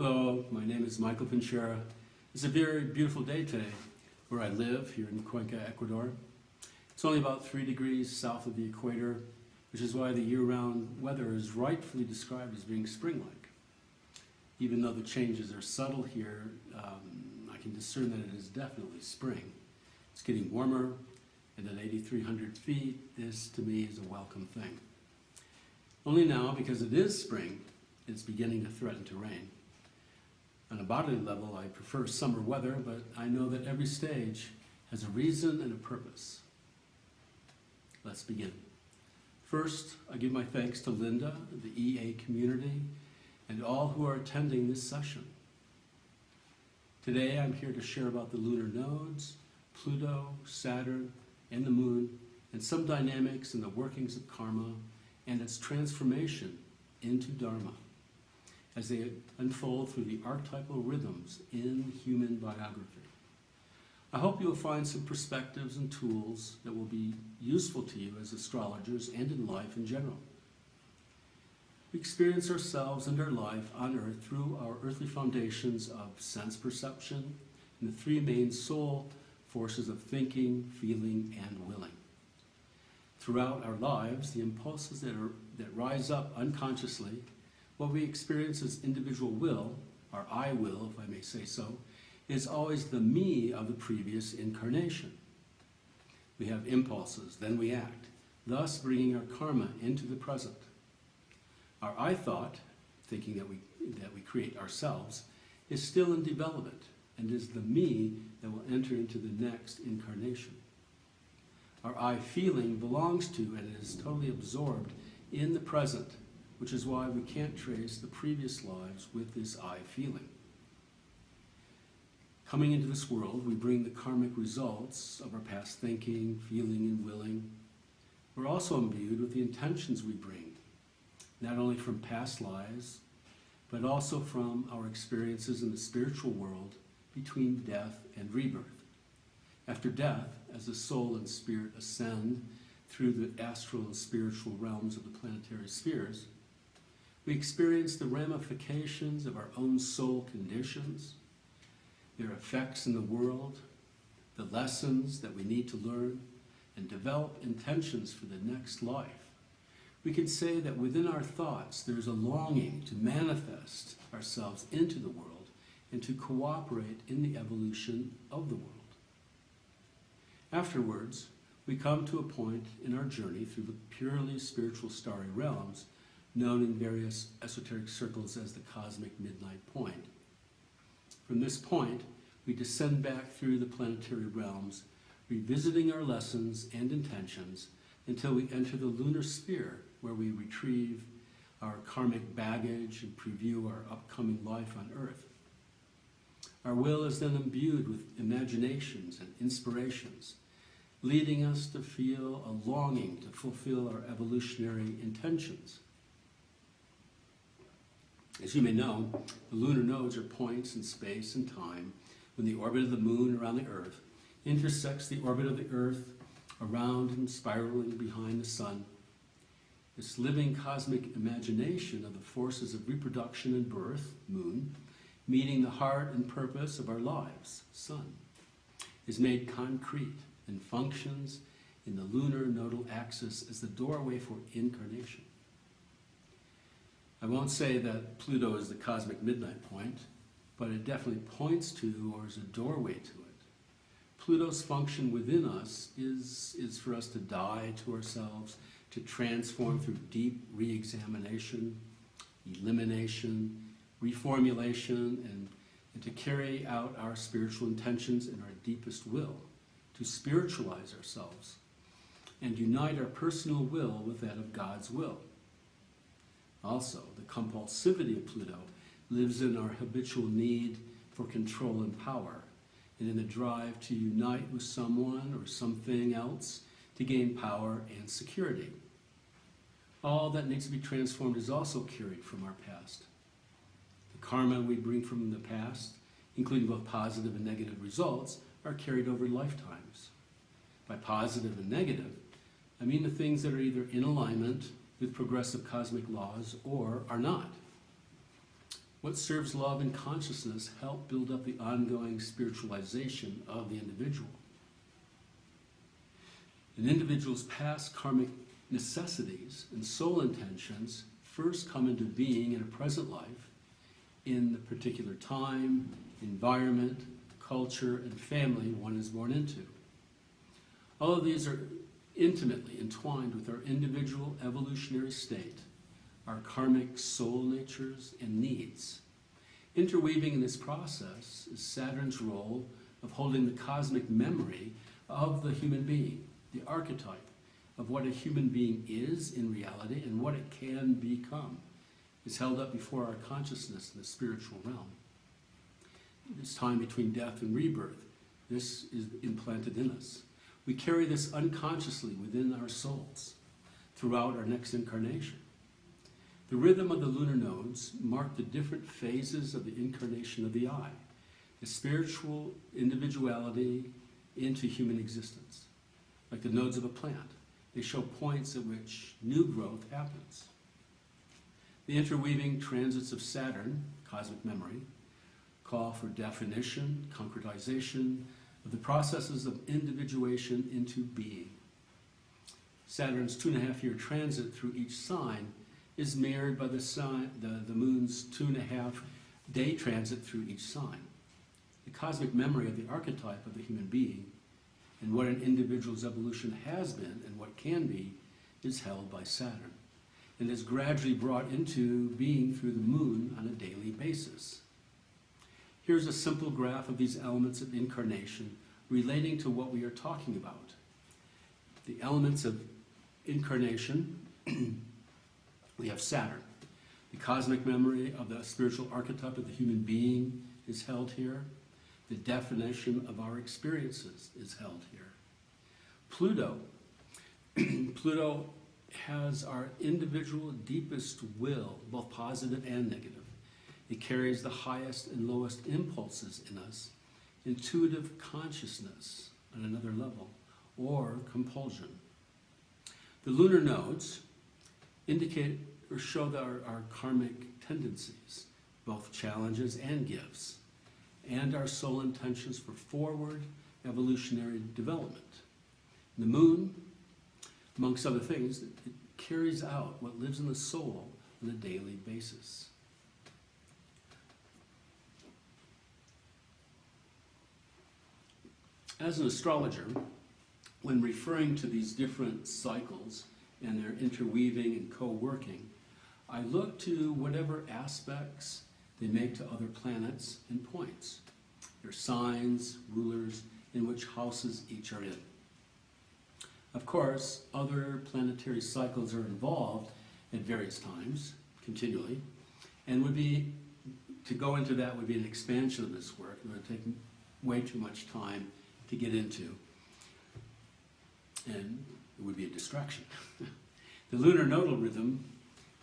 Hello, my name is Michael Pinchera. It's a very beautiful day today where I live here in Cuenca, Ecuador. It's only about 3 degrees south of the equator, which is why the year-round weather is rightfully described as being spring-like. Even though the changes are subtle here, I can discern that it is definitely spring. It's getting warmer, and at 8,300 feet, this to me is a welcome thing. Only now, because it is spring, it's beginning to threaten to rain. On a bodily level, I prefer summer weather, but I know that every stage has a reason and a purpose. Let's begin. First, I give my thanks to Linda, the EA community, and all who are attending this session. Today, I'm here to share about the lunar nodes, Pluto, Saturn, and the moon, and some dynamics in the workings of karma and its transformation into dharma, as they unfold through the archetypal rhythms in human biography. I hope you'll find some perspectives and tools that will be useful to you as astrologers and in life in general. We experience ourselves and our life on earth through our earthly foundations of sense perception and the three main soul forces of thinking, feeling, and willing. Throughout our lives, the impulses that rise up unconsciously, what we experience as individual will, our I will, if I may say so, is always the me of the previous incarnation. We have impulses, then we act, thus bringing our karma into the present. Our I thought, thinking that we create ourselves, is still in development and is the me that will enter into the next incarnation. Our I feeling belongs to and is totally absorbed in the present, which is why we can't trace the previous lives with this I feeling. Coming into this world, we bring the karmic results of our past thinking, feeling, and willing. We're also imbued with the intentions we bring, not only from past lives, but also from our experiences in the spiritual world between death and rebirth. After death, as the soul and spirit ascend through the astral and spiritual realms of the planetary spheres, we experience the ramifications of our own soul conditions, their effects in the world, the lessons that we need to learn, and develop intentions for the next life. We can say that within our thoughts there is a longing to manifest ourselves into the world and to cooperate in the evolution of the world. Afterwards, we come to a point in our journey through the purely spiritual starry realms known in various esoteric circles as the cosmic midnight point. From this point, we descend back through the planetary realms, revisiting our lessons and intentions until we enter the lunar sphere, where we retrieve our karmic baggage and preview our upcoming life on Earth. Our will is then imbued with imaginations and inspirations, leading us to feel a longing to fulfill our evolutionary intentions. As you may know, the lunar nodes are points in space and time when the orbit of the moon around the Earth intersects the orbit of the Earth around and spiraling behind the sun. This living cosmic imagination of the forces of reproduction and birth, moon, meeting the heart and purpose of our lives, sun, is made concrete and functions in the lunar nodal axis as the doorway for incarnation. I won't say that Pluto is the cosmic midnight point, but it definitely points to or is a doorway to it. Pluto's function within us is for us to die to ourselves, to transform through deep re-examination, elimination, reformulation, and to carry out our spiritual intentions and our deepest will, to spiritualize ourselves and unite our personal will with that of God's will. Also, the compulsivity of Pluto lives in our habitual need for control and power, and in the drive to unite with someone or something else to gain power and security. All that needs to be transformed is also carried from our past. The karma we bring from the past, including both positive and negative results, are carried over lifetimes. By positive and negative, I mean the things that are either in alignment with progressive cosmic laws or are not. What serves love and consciousness help build up the ongoing spiritualization of the individual. An individual's past karmic necessities and soul intentions first come into being in a present life in the particular time, environment, culture, and family one is born into. All of these are intimately entwined with our individual evolutionary state, our karmic soul natures and needs. Interweaving in this process is Saturn's role of holding the cosmic memory of the human being, the archetype of what a human being is in reality and what it can become, is held up before our consciousness in the spiritual realm. This time between death and rebirth, this is implanted in us. We carry this unconsciously within our souls throughout our next incarnation. The rhythm of the lunar nodes mark the different phases of the incarnation of the I, the spiritual individuality into human existence. Like the nodes of a plant, they show points at which new growth happens. The interweaving transits of Saturn, cosmic memory, call for definition, concretization of the processes of individuation into being. Saturn's 2.5-year transit through each sign is mirrored by the moon's 2.5-day transit through each sign. The cosmic memory of the archetype of the human being and what an individual's evolution has been and what can be is held by Saturn and is gradually brought into being through the moon on a daily basis. Here's a simple graph of these elements of incarnation relating to what we are talking about. The elements of incarnation, we have Saturn. The cosmic memory of the spiritual archetype of the human being is held here. The definition of our experiences is held here. Pluto. Pluto has our individual deepest will, both positive and negative. It carries the highest and lowest impulses in us, intuitive consciousness on another level, or compulsion. The lunar nodes indicate or show our karmic tendencies, both challenges and gifts, and our soul intentions for forward evolutionary development. The moon, amongst other things, it carries out what lives in the soul on a daily basis. As an astrologer, when referring to these different cycles and their interweaving and co-working, I look to whatever aspects they make to other planets and points, their signs, rulers, in which houses each are in. Of course, other planetary cycles are involved at various times, continually, and to go into that would be an expansion of this work. It would take way too much time to get into, and it would be a distraction. The lunar nodal rhythm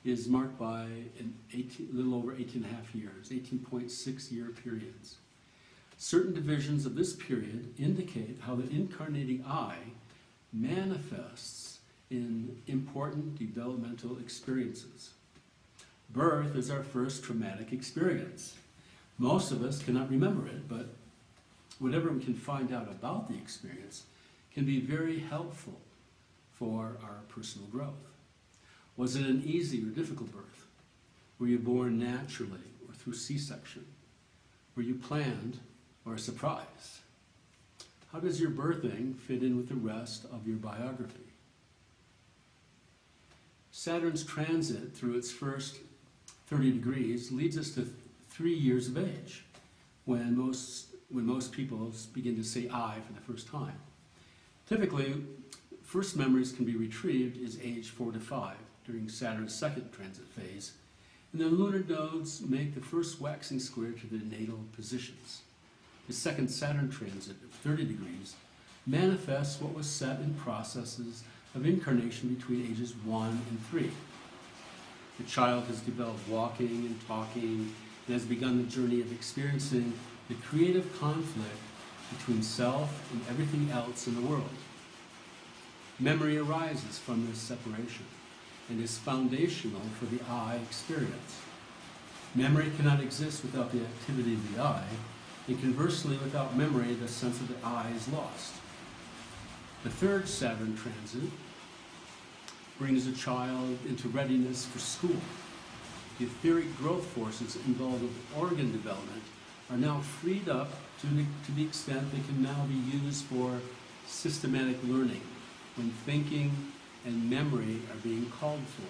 is marked by a little over 18.5 years, 18.6-year periods. Certain divisions of this period indicate how the incarnating I manifests in important developmental experiences. Birth is our first traumatic experience. Most of us cannot remember it, but whatever we can find out about the experience can be very helpful for our personal growth. Was it an easy or difficult birth? Were you born naturally or through C-section? Were you planned or a surprise? How does your birthing fit in with the rest of your biography? Saturn's transit through its first 30 degrees leads us to 3 years of age, when most people begin to say I for the first time. Typically, first memories can be retrieved as age 4 to 5 during Saturn's second transit phase, and the lunar nodes make the first waxing square to the natal positions. The second Saturn transit of 30 degrees manifests what was set in processes of incarnation between ages 1 and 3. The child has developed walking and talking and has begun the journey of experiencing the creative conflict between self and everything else in the world. Memory arises from this separation and is foundational for the I experience. Memory cannot exist without the activity of the eye, and conversely, without memory, the sense of the eye is lost. The third Saturn transit brings a child into readiness for school. The etheric growth forces involved with organ development are now freed up to the extent they can now be used for systematic learning, when thinking and memory are being called for.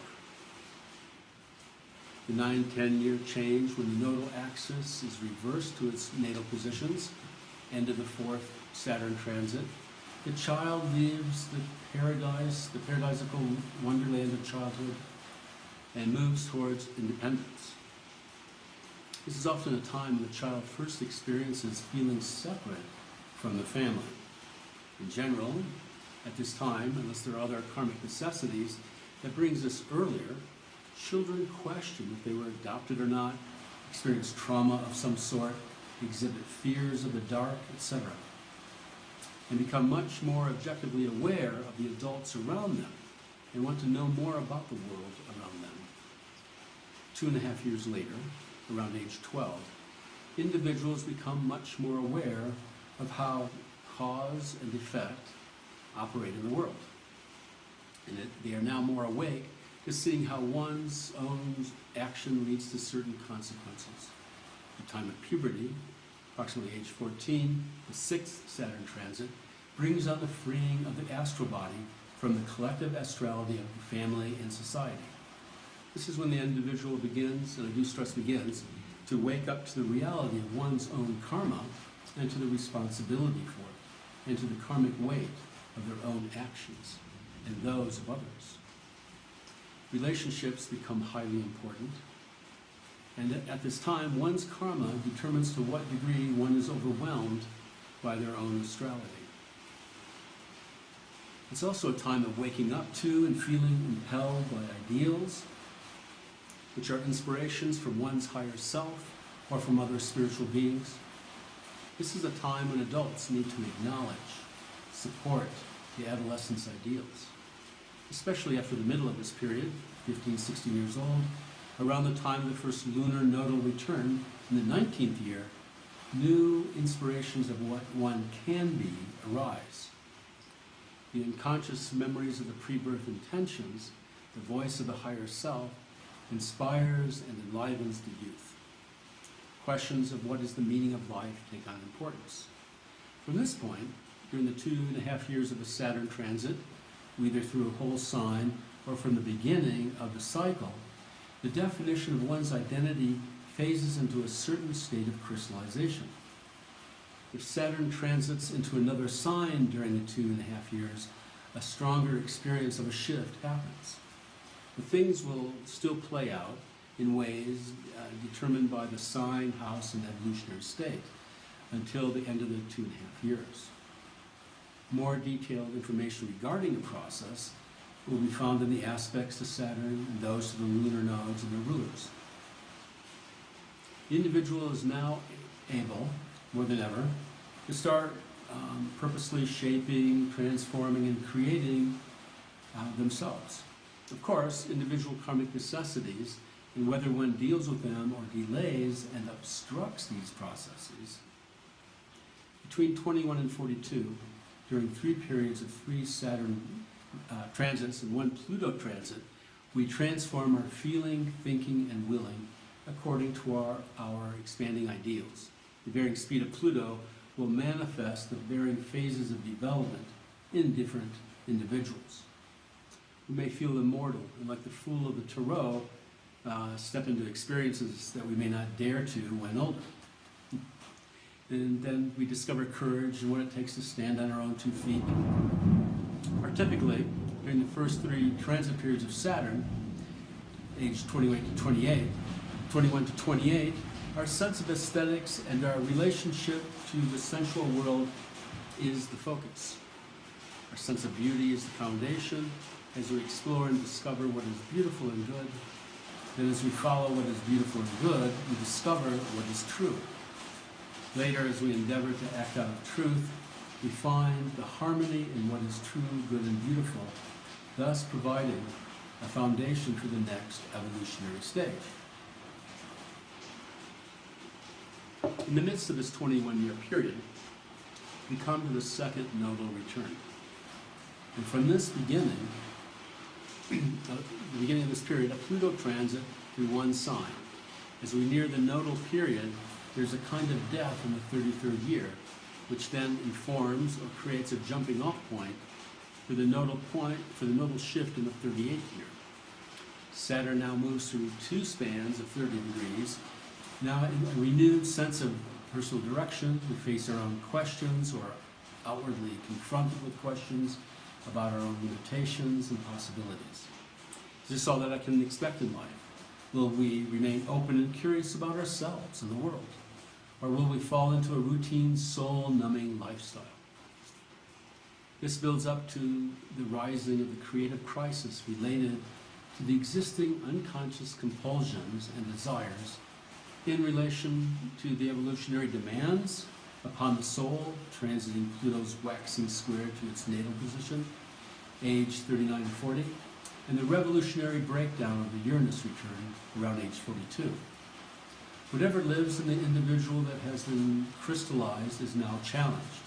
The 9-10 year change when the nodal axis is reversed to its natal positions, end of the fourth Saturn transit, the child leaves the paradisical wonderland of childhood and moves towards independence. This is often a time when the child first experiences feeling separate from the family. In general, at this time, unless there are other karmic necessities that brings us earlier, children question if they were adopted or not, experience trauma of some sort, exhibit fears of the dark, etc., and become much more objectively aware of the adults around them and want to know more about the world around them. 2.5 years later, around age 12, individuals become much more aware of how cause and effect operate in the world. And they are now more awake to seeing how one's own action leads to certain consequences. At the time of puberty, approximately age 14, the sixth Saturn transit brings on the freeing of the astral body from the collective astrality of the family and society. This is when the individual begins, and I do stress begins, to wake up to the reality of one's own karma and to the responsibility for it, and to the karmic weight of their own actions and those of others. Relationships become highly important, and at this time, one's karma determines to what degree one is overwhelmed by their own astrality. It's also a time of waking up to and feeling impelled by ideals, which are inspirations from one's higher self or from other spiritual beings. This is a time when adults need to acknowledge, support the adolescent's ideals, especially after the middle of this period, 15, 16 years old, around the time of the first lunar nodal return in the 19th year, new inspirations of what one can be arise. The unconscious memories of the pre-birth intentions, the voice of the higher self, inspires and enlivens the youth. Questions of what is the meaning of life take on importance. From this point, during the 2.5 years of a Saturn transit, either through a whole sign or from the beginning of the cycle, the definition of one's identity phases into a certain state of crystallization. If Saturn transits into another sign during the 2.5 years, a stronger experience of a shift happens. The things will still play out in ways determined by the sign, house, and evolutionary state until the end of the 2.5 years. More detailed information regarding the process will be found in the aspects to Saturn and those to the lunar nodes and their rulers. The individual is now able, more than ever, to start purposely shaping, transforming, and creating themselves. Of course, individual karmic necessities, and whether one deals with them or delays and obstructs these processes. Between 21 and 42, during 3 periods of 3 Saturn transits and 1 Pluto transit, we transform our feeling, thinking, and willing according to our expanding ideals. The varying speed of Pluto will manifest the varying phases of development in different individuals. We may feel immortal and like the fool of the tarot, step into experiences that we may not dare to when older. And then we discover courage and what it takes to stand on our own 2 feet. Archetypically, during the first 3 transit periods of Saturn, age 21 to 28, our sense of aesthetics and our relationship to the sensual world is the focus. Our sense of beauty is the foundation. As we explore and discover what is beautiful and good, then as we follow what is beautiful and good, we discover what is true. Later, as we endeavor to act out of truth, we find the harmony in what is true, good, and beautiful, thus providing a foundation for the next evolutionary stage. In the midst of this 21-year period, we come to the second nodal return. And from this beginning, the beginning of this period, a Pluto transit through one sign. As we near the nodal period, there's a kind of death in the 33rd year, which then informs or creates a jumping off point for the nodal shift in the 38th year. Saturn now moves through two spans of 30 degrees. Now in a renewed sense of personal direction, we face our own questions or outwardly confronted with questions about our own limitations and possibilities. Is this all that I can expect in life? Will we remain open and curious about ourselves and the world? Or will we fall into a routine, soul-numbing lifestyle? This builds up to the rising of the creative crisis related to the existing unconscious compulsions and desires in relation to the evolutionary demands upon the soul, transiting Pluto's waxing square to its natal position, age 39 to 40, and the revolutionary breakdown of the Uranus return around age 42. Whatever lives in the individual that has been crystallized is now challenged.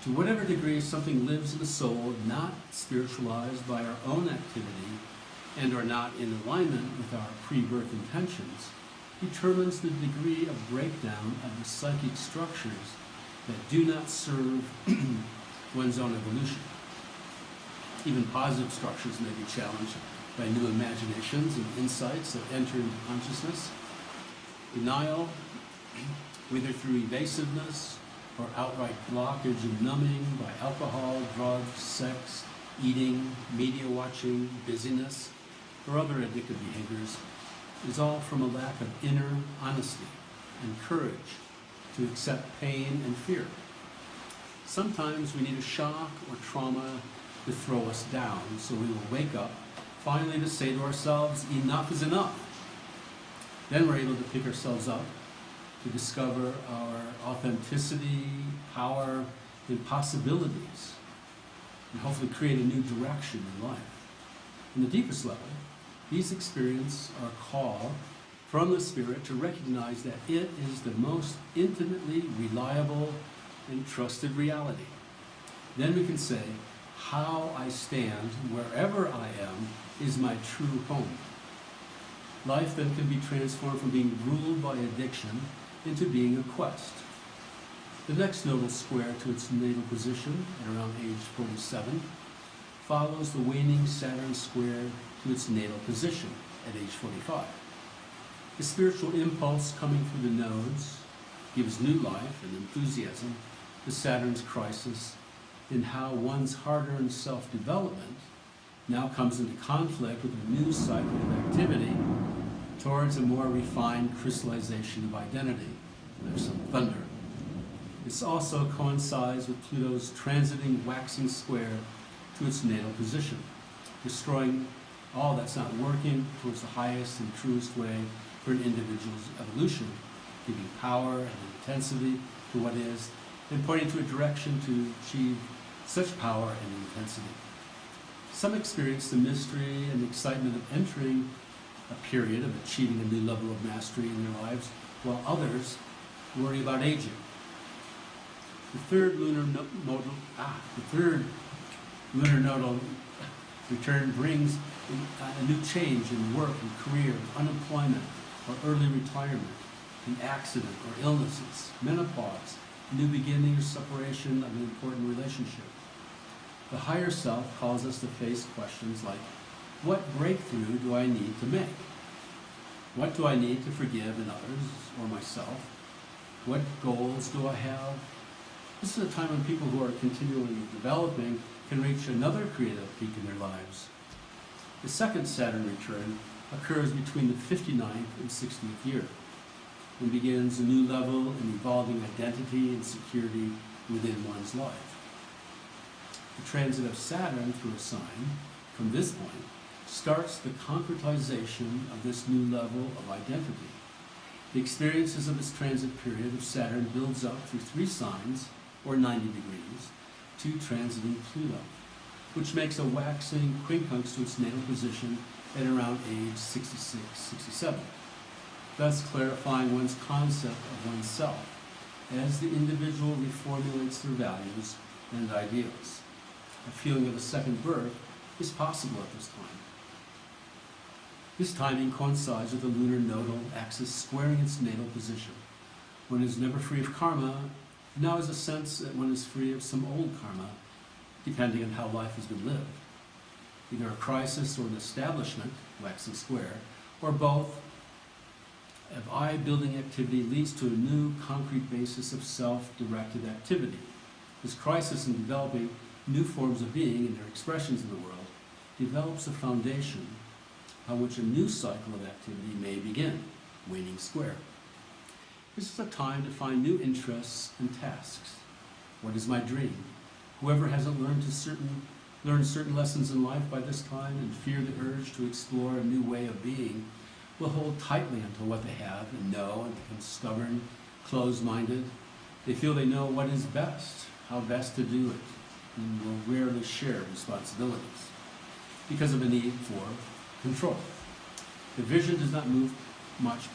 To whatever degree something lives in the soul not spiritualized by our own activity and are not in alignment with our pre-birth intentions, determines the degree of breakdown of the psychic structures that do not serve one's own evolution. Even positive structures may be challenged by new imaginations and insights that enter into consciousness. Denial, whether through evasiveness or outright blockage and numbing by alcohol, drugs, sex, eating, media watching, busyness, or other addictive behaviors, is all from a lack of inner honesty and courage to accept pain and fear. Sometimes we need a shock or trauma to throw us down, so we will wake up, finally to say to ourselves, enough is enough. Then we're able to pick ourselves up, to discover our authenticity, power, and possibilities, and hopefully create a new direction in life. In the deepest level, these experiences are a call from the Spirit to recognize that it is the most intimately reliable and trusted reality. Then we can say, how I stand wherever I am is my true home. Life then can be transformed from being ruled by addiction into being a quest. The next nodal square to its natal position at around age 47 follows the waning Saturn square to its natal position at age 45. The spiritual impulse coming through the nodes gives new life and enthusiasm to Saturn's crisis in how one's hard-earned self-development now comes into conflict with a new cycle of activity towards a more refined crystallization of identity. There's some thunder. This also coincides with Pluto's transiting waxing square to its natal position, destroying all that's not working towards the highest and truest way for an individual's evolution, giving power and intensity to what is, and pointing to a direction to achieve such power and intensity. Some experience the mystery and excitement of entering a period of achieving a new level of mastery in their lives, while others worry about aging. The third lunar nodal return brings a new change in work and career, unemployment or early retirement, an accident or illnesses, menopause, new beginning or separation of an important relationship. The higher self calls us to face questions like, what breakthrough do I need to make? What do I need to forgive in others or myself? What goals do I have? This is a time when people who are continually developing can reach another creative peak in their lives. The second Saturn return occurs between the 59th and 60th year, and begins a new level in evolving identity and security within one's life. The transit of Saturn through a sign, from this point, starts the concretization of this new level of identity. The experiences of this transit period of Saturn builds up through 3 signs, or 90 degrees, to transiting Pluto, which makes a waxing quincunx to its natal position at around age 66, 67. thus clarifying one's concept of oneself as the individual reformulates their values and ideals. A feeling of a second birth is possible at this time. This timing coincides with the lunar nodal axis squaring its natal position. One is never free of karma, now is a sense that one is free of some old karma, depending on how life has been lived. Either a crisis or an establishment, waxing square, or both, of I-building activity leads to a new concrete basis of self-directed activity. This crisis in developing new forms of being and their expressions in the world develops a foundation on which a new cycle of activity may begin, waning square. This is a time to find new interests and tasks. What is my dream? Whoever hasn't learned certain lessons in life by this time and fear the urge to explore a new way of being will hold tightly onto what they have and know and become stubborn, closed-minded. They feel they know what is best, how best to do it, and will rarely share responsibilities because of a need for control. The vision does not move much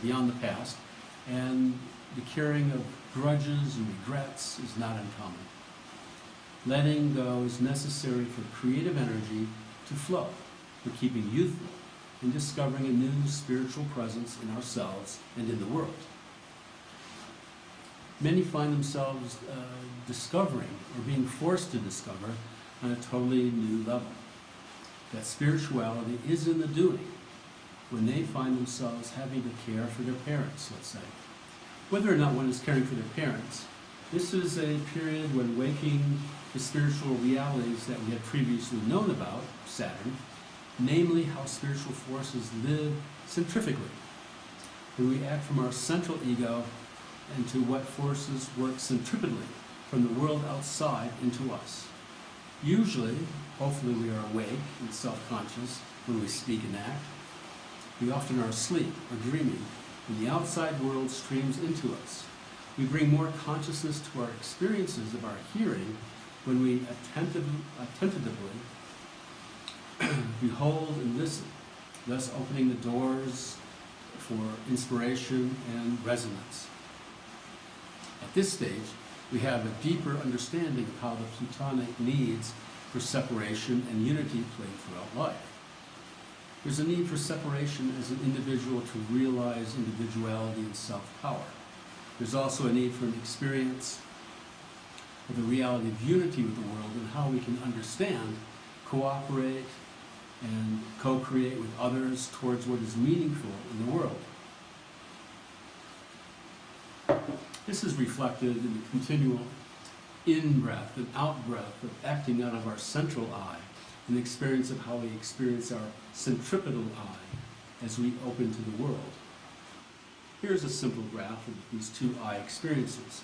beyond the past, and the carrying of grudges and regrets is not uncommon. Letting go is necessary for creative energy to flow, for keeping youthful, and discovering a new spiritual presence in ourselves and in the world. Many find themselves discovering or being forced to discover on a totally new level. That spirituality is in the doing when they find themselves having to care for their parents, let's say. Whether or not one is caring for their parents, this is a period when waking the spiritual realities that we had previously known about, Saturn, namely how spiritual forces live centrifugally. We react from our central ego and to what forces work centripetally from the world outside into us. Usually, hopefully we are awake and self-conscious when we speak and act. We often are asleep or dreaming when the outside world streams into us. We bring more consciousness to our experiences of our hearing when we attentively behold and listen, thus opening the doors for inspiration and resonance. At this stage, we have a deeper understanding of how the Plutonic needs for separation and unity play throughout life. There's a need for separation as an individual to realize individuality and self-power. There's also a need for an experience of the reality of unity with the world and how we can understand, cooperate, and co-create with others towards what is meaningful in the world. This is reflected in the continual in-breath and out-breath of acting out of our central eye, an experience of how we experience our centripetal eye as we open to the world. Here's a simple graph of these two eye experiences.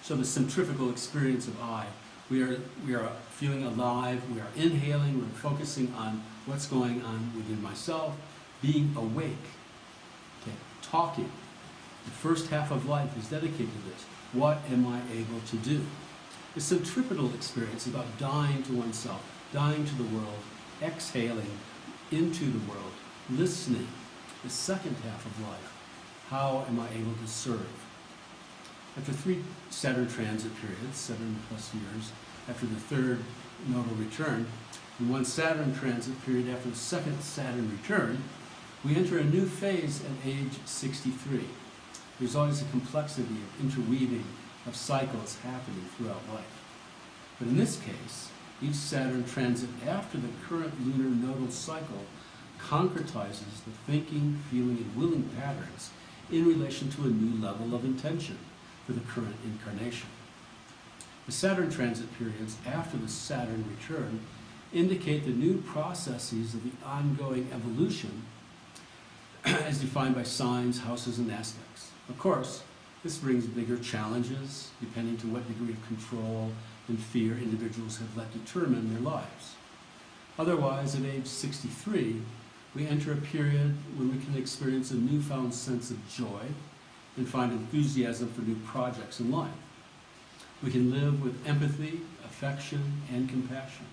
So the centrifugal experience of I, we are feeling alive, we are inhaling, we're focusing on what's going on within myself, being awake, okay, talking. The first half of life is dedicated to this. What am I able to do? The centripetal experience is about dying to oneself, dying to the world, exhaling into the world, listening. The second half of life, how am I able to serve? After 3 Saturn transit periods, 7+ years, after the third nodal return, and 1 Saturn transit period after the second Saturn return, we enter a new phase at age 63. There's always a complexity of interweaving of cycles happening throughout life. But in this case, each Saturn transit after the current lunar nodal cycle concretizes the thinking, feeling, and willing patterns in relation to a new level of intention for the current incarnation. The Saturn transit periods after the Saturn return indicate the new processes of the ongoing evolution as defined by signs, houses, and aspects. Of course, this brings bigger challenges depending to what degree of control and fear individuals have let determine their lives. Otherwise, at age 63, we enter a period when we can experience a newfound sense of joy and find enthusiasm for new projects in life. We can live with empathy, affection, and compassion.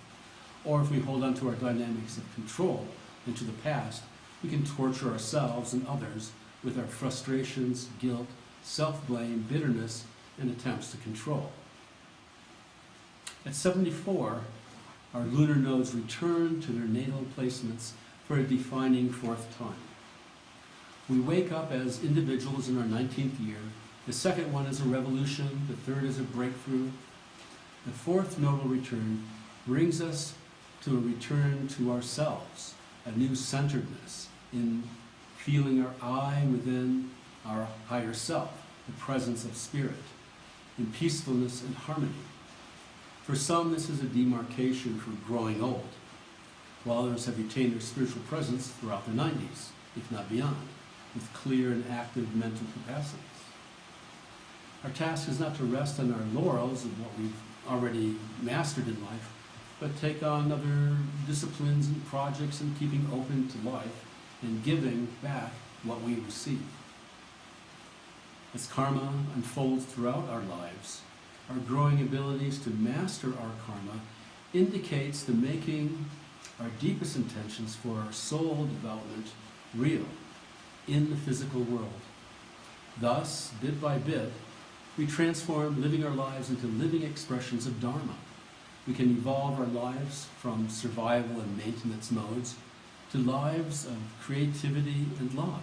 Or if we hold on to our dynamics of control and to the past, we can torture ourselves and others with our frustrations, guilt, self-blame, bitterness, and attempts to control. At 74, our lunar nodes return to their natal placements for a defining fourth time. We wake up as individuals in our 19th year. The second one is a revolution. The third is a breakthrough. The fourth nodal return brings us to a return to ourselves, a new centeredness in feeling our I within our higher self, the presence of spirit, in peacefulness and harmony. For some, this is a demarcation from growing old, while others have retained their spiritual presence throughout the 90s, if not beyond, with clear and active mental capacities. Our task is not to rest on our laurels of what we've already mastered in life, but take on other disciplines and projects and keeping open to life and giving back what we receive. As karma unfolds throughout our lives, our growing abilities to master our karma indicates the making our deepest intentions for our soul development real in the physical world. Thus, bit by bit, we transform living our lives into living expressions of dharma. We can evolve our lives from survival and maintenance modes to lives of creativity and love.